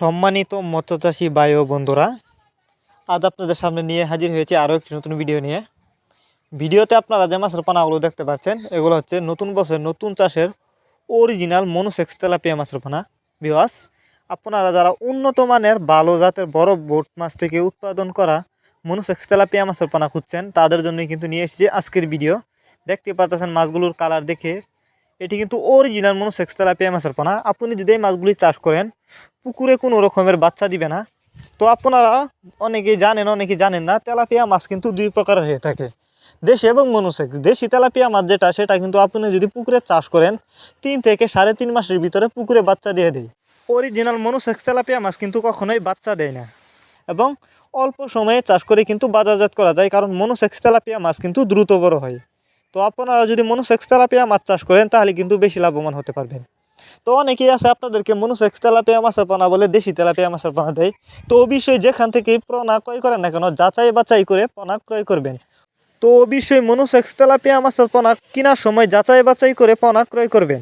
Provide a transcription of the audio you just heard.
সম্মানিত মৎস্যচাষী ভাই ও বন্ধুরা, আজ আপনাদের সামনে নিয়ে হাজির হয়েছে আরও একটি নতুন ভিডিও নিয়ে। ভিডিওতে আপনারা যে মাছের পোনাগুলো দেখতে পাচ্ছেন, এগুলো হচ্ছে নতুন বছর নতুন চাষের অরিজিনাল মনোসেক্স তেলাপিয়া মাছের পোনা। ভিউয়ার্স, আপনারা যারা উন্নত মানের ভালো জাতের বড় বোট মাছ থেকে উৎপাদন করা মনোসেক্স তেলাপিয়া মাছের পোনা খুঁজছেন, তাদের জন্যই কিন্তু নিয়ে এসেছি আজকের ভিডিও। দেখতে পাচ্ছেন মাছগুলোর কালার দেখে এটি কিন্তু অরিজিনাল মনোসেক্স তেলাপিয়া মাছের পোনা। আপনি যদি এই মাছগুলি চাষ করেন, পুকুরে কোনো রকমের বাচ্চা দিবে না। তো আপনারা অনেকেই জানেন, অনেকেই জানেন না, তেলাপিয়া মাছ কিন্তু দুই প্রকার হয়ে থাকে, দেশি এবং মনোসেক্স। দেশি তেলাপিয়া মাছ যেটা, সেটা কিন্তু আপনি যদি পুকুরে চাষ করেন 3 থেকে 3.5 মাসের ভিতরে পুকুরে বাচ্চা দিয়ে দেয়। অরিজিনাল মনোসেক্স তেলাপিয়া মাছ কিন্তু কখনোই বাচ্চা দেয় না এবং অল্প সময়ে চাষ করে কিন্তু বাজারজাত করা যায়, কারণ মনোসেক্স তেলাপিয়া মাছ কিন্তু দ্রুত বড় হয়। তো আপনারা যদি মনোসেক্স তেলাপিয়া মাছ চাষ করেন, তাহলে কিন্তু বেশি লাভবান হতে পারবেন। তো অনেকেই আছে আপনাদেরকে মনোসেক্স তেলাপিয়া মাছের পোনা বলে দেশি তেলাপিয়া মাছের পোনা দেয়। তো অবশ্যই যেখান থেকে পোনা ক্রয় করেন না কেন, যাচাই বাছাই করে পোনা ক্রয় করবেন। তো অবশ্যই মনোসেক্স তেলাপিয়া মাছের পোনা কেনার সময় যাচাই বাছাই করে পোনা ক্রয় করবেন।